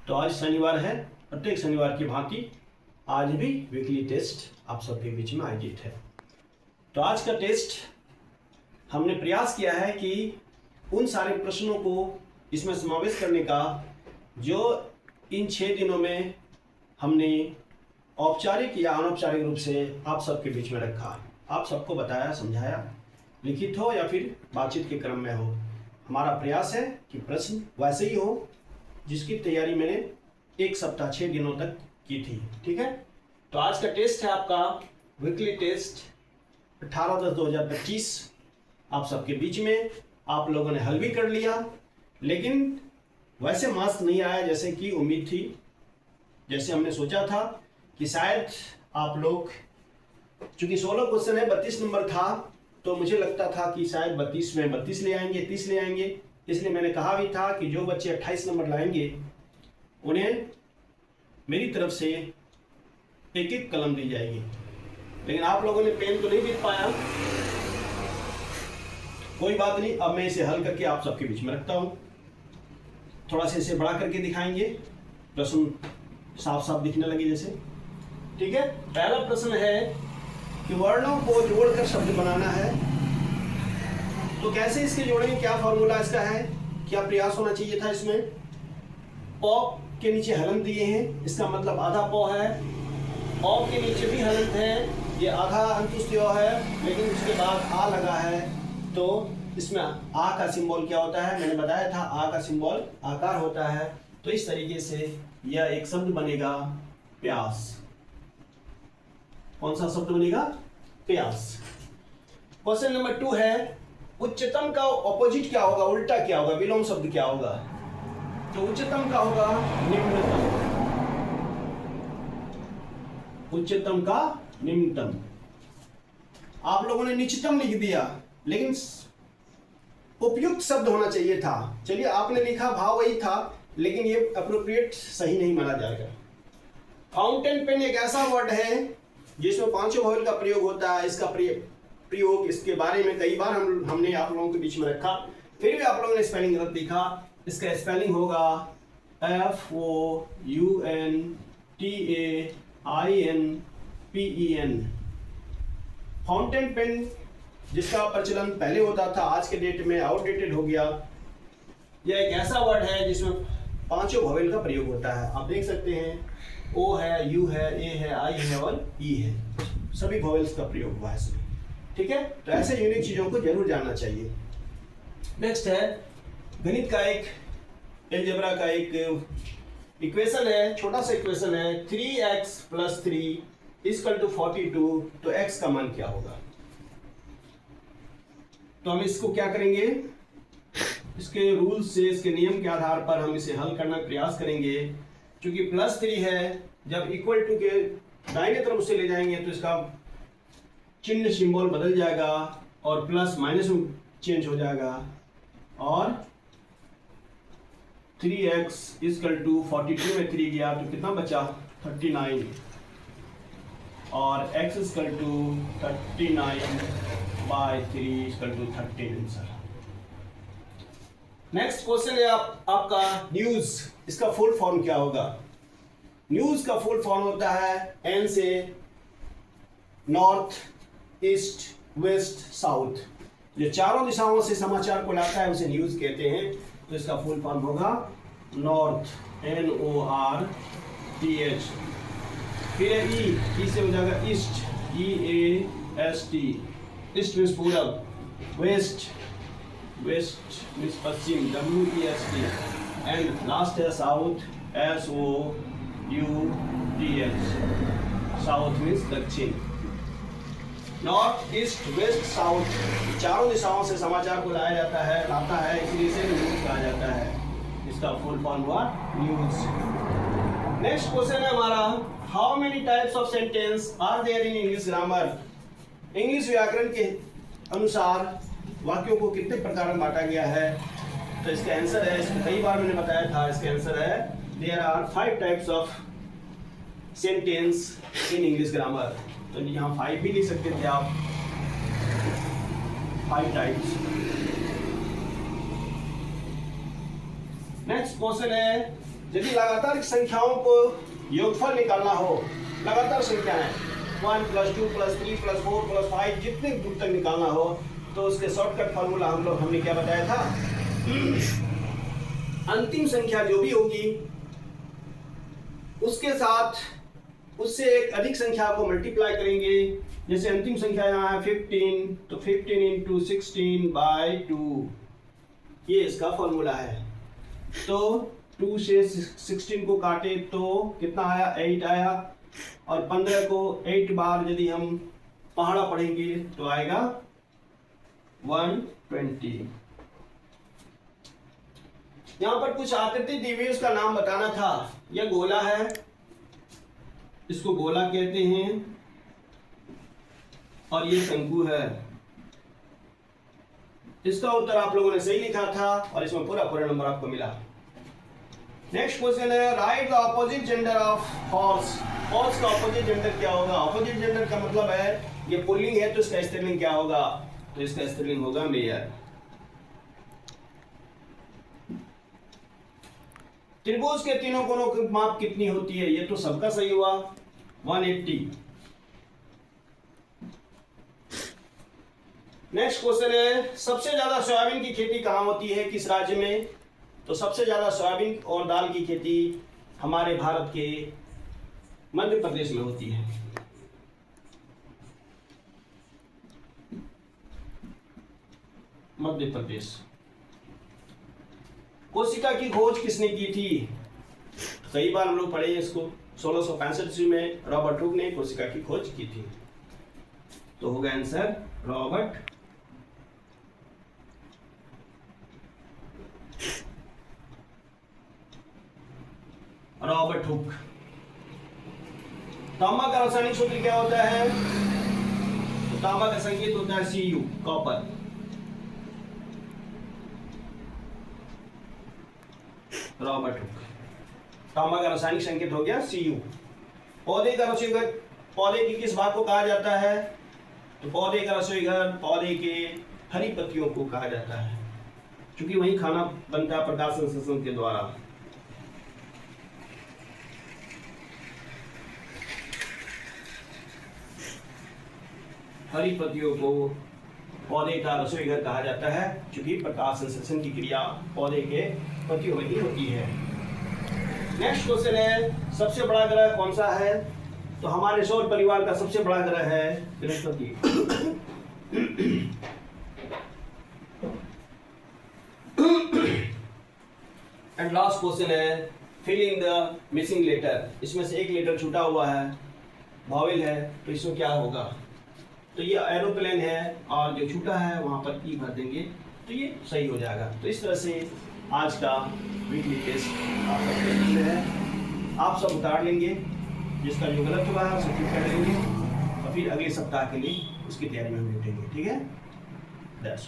तो आज शनिवार है, प्रत्येक शनिवार की भांति आज भी वीकली टेस्ट आप सबके बीच में आयोजित है। तो आज का टेस्ट हमने प्रयास किया है कि उन सारे प्रश्नों को इसमें समावेश करने का जो इन 6 दिनों में हमने औपचारिक या अनौपचारिक रूप से आप सबके बीच में रखा, आप सबको बताया, समझाया, लिखित हो या फिर बातचीत के क्रम में हो। हमारा प्रयास है कि प्रश्न वैसे ही हो जिसकी तैयारी मैंने 1 सप्ताह 6 दिनों तक की थी। ठीक है, तो आज का टेस्ट है आपका वीकली टेस्ट 18/10/2025। आप सबके बीच में आप लोगों ने हल भी कर लिया, लेकिन वैसे मार्क्स नहीं आया जैसे कि उम्मीद थी। जैसे हमने सोचा था कि शायद आप लोग, चूंकि 16 क्वेश्चन है, 32 नंबर था, तो मुझे लगता था कि शायद 32 में 32 ले आएंगे, 30 ले आएंगे। इसलिए मैंने कहा भी था कि जो बच्चे 28 नंबर लाएंगे उन्हें मेरी तरफ से एक कलम दी जाएगी। लेकिन आप लोगों ने पेन तो नहीं जीत पाया, कोई बात नहीं। अब मैं इसे हल करके आप सबके बीच में रखता हूँ। थोड़ा सा इसे बड़ा करके दिखाएंगे, प्रश्न साफ साफ दिखने लगे जैसे। ठीक है, पहला प्रश्न है कि वर्णों को जोड़कर शब्द बनाना है, तो कैसे इसके जोड़ेंगे, क्या फॉर्मूला इसका है, क्या प्रयास होना चाहिए था इसमें। पौ के नीचे हलंत दिए हैं, इसका मतलब आधा पौ है। औ के नीचे भी हलंत है, ये आधा अंतुस्त्य है, लेकिन उसके बाद आ लगा है, तो इसमें आ का सिंबल क्या होता है, मैंने बताया था आ का सिंबल आकार होता है। तो इस तरीके से यह एक शब्द बनेगा प्यास। कौन सा शब्द बनेगा, प्यास। क्वेश्चन नंबर 2 है उच्चतम का ऑपोजिट क्या होगा, उल्टा क्या होगा, विलोम शब्द क्या होगा। तो उच्चतम का होगा निम्नतम, उच्चतम का निम्नतम। आप लोगों ने निश्चितम लिख दिया, लेकिन उपयुक्त शब्द होना चाहिए था। चलिए, आपने लिखा भाव वही था, लेकिन ये अप्रोप्रिएट सही नहीं माना जाएगा। फाउंटेन पेन एक ऐसा वर्ड है जिसमें 5 वॉवेल का प्रयोग होता है। इसका प्रयोग, इसके बारे में कई बार हमने आप लोगों के बीच में रखा, फिर भी आप लोगों ने स्पेलिंग गलत लिखा। इसका स्पेलिंग होगा FOUNTAINPEN। फाउंटेन पेन जिसका प्रचलन पहले होता था, आज के डेट में आउटडेटेड हो गया। यह एक ऐसा वर्ड है जिसमें 5 वॉवेल का प्रयोग होता है। आप देख सकते हैं, ओ है, यू है, ए है, आई है और ई है, सभी वॉवेल्स का प्रयोग हुआ है इसमें। ठीक है, तो ऐसे यूनिक चीजों को जरूर जानना चाहिए। नेक्स्ट है गणित का एक, अलजेब्रा का एक इक्वेशन है, छोटा सा इक्वेशन है 3x + 3 = 42। तो x का मान क्या होगा। तो हम इसको क्या करेंगे, इसके रूल से, इसके नियम के आधार पर हम इसे हल करने का प्रयास करेंगे। क्योंकि +3 है, जब = के दाहिने तरफ से ले जाएंगे तो इसका चिन्ह सिंबल बदल जाएगा और प्लस माइनस में चेंज हो जाएगा। और 3x = 42 में 3 गया तो कितना बचा, 39। और x = 39/3 = 13 आंसर। नेक्स्ट क्वेश्चन है आपका न्यूज। इसका फुल फॉर्म क्या होगा। न्यूज का फुल फॉर्म होता है N से नॉर्थ, ईस्ट, वेस्ट, साउथ। जो चारों दिशाओं से समाचार को लाता है उसे न्यूज कहते हैं। तो इसका फुल फॉर्म होगा नॉर्थ, NORTH। फिर ई से हो जाएगा ईस्ट, EAST। ईस्ट मीन्स पूरब, वेस्ट मीन्स पश्चिम, WEST। एंड लास्ट है साउथ, SOUTH। साउथ मीन्स दक्षिण। नॉर्थ, ईस्ट, वेस्ट, साउथ, चारों दिशाओं से समाचार को लाता है, इसलिए इसे न्यूज कहा जाता है। इसका फुल फॉर्म हुआ न्यूज। नेक्स्ट क्वेश्चन है हमारा, how many types of sentence are there in English grammar. English व्याकरण के अनुसार वाक्यों को कितने प्रकार में बांटा गया है। तो इसका आंसर है, इसको कई बार मैंने बताया था, इसका आंसर है there are 5 types of sentence in English grammar. तो यहाँ 5 भी लिख सकते थे आप, 5 टाइप्स। नेक्स्ट क्वेश्चन है यदि लगातार संख्याओं को योगफल निकालना हो, लगातार संख्या है 1 + 2 + 3 + 4 + 5 जितने दूर तक निकालना हो, तो उसके शॉर्टकट फार्मूला हमने क्या बताया था, अंतिम संख्या जो भी होगी उसके साथ उससे एक अधिक संख्या को मल्टीप्लाई करेंगे। जैसे अंतिम संख्या यहाँ है 15, तो 15 × 16/2, ये इसका फॉर्मूला है। तो 2 से 16 को काटे तो कितना आया, 8 आया, और 15 को 8 बार यदि हम पहाड़ा पढ़ेंगे तो आएगा 120। यहाँ पर कुछ आकृति दी हुई, उसका नाम बताना था। यह गोला है, इसको गोला कहते हैं, और ये शंकु है। इसका उत्तर आप लोगों ने सही लिखा था और इसमें पूरा नंबर आपको मिला। नेक्स्ट क्वेश्चन है, right the opposite gender of horse. Horse का ऑपोजिट जेंडर क्या होगा? ऑपोजिट जेंडर का मतलब है, ये पुल्लिंग है तो इसका स्त्रीलिंग क्या होगा? तो इसका स्त्रीलिंग होगा मेयर। त्रिभुज के तीनों कोणों की माप कितनी होती है? ये तो सबका सही हुआ, 180। नेक्स्ट क्वेश्चन है, सबसे ज्यादा सोयाबीन की खेती कहाँ होती है, किस राज्य में? तो सबसे ज्यादा सोयाबीन और दाल की खेती हमारे भारत के मध्य प्रदेश में होती है। मध्य प्रदेश। कोशिका की खोज किसने की थी? कई बार हम लोग पढ़े इसको। 1665 ईस्वी में रॉबर्ट हुक ने कोशिका की खोज की थी। तो होगा आंसर रॉबर्ट हुक। तांबा का रासायनिक सूत्र क्या होता है? तो तांबा का संकेत होता है Cu, कॉपर। Robert Hooke. तांबा का रासायनिक संकेत हो गया Cu। पौधे का रसोईघर, पौधे की किस भाग को कहा जाता है? तो पौधे का रसोईघर पौधे के हरी पत्तियों को कहा जाता है, क्योंकि वही खाना बनता है प्रकाश संश्लेषण के द्वारा। हरी पत्तियों को पौधे का रसोईघर कहा जाता है, क्योंकि प्रकाश संश्लेषण की क्रिया पौधे के पत्तियों में ही होती है। नेक्स्ट क्वेश्चन है, सबसे बड़ा ग्रह कौन सा है? तो हमारे सौर परिवार का सबसे बड़ा ग्रह है बृहस्पति। एंड लास्ट क्वेश्चन है, fill in the missing letter. इसमें से एक लेटर छूटा हुआ है, वॉवेल है, तो इसमें क्या होगा? तो ये एरोप्लेन है और जो छूटा है वहां पर ई भर देंगे तो ये सही हो जाएगा। तो इस तरह से आज का वीकली टेस्ट आप सबके है, आप सब उतार लेंगे, जिसका जो गलत हुआ है उसे ठीक कर लेंगे, और फिर अगले सप्ताह के लिए उसकी तैयारी में हम जुटेंगे। ठीक है? दैट्स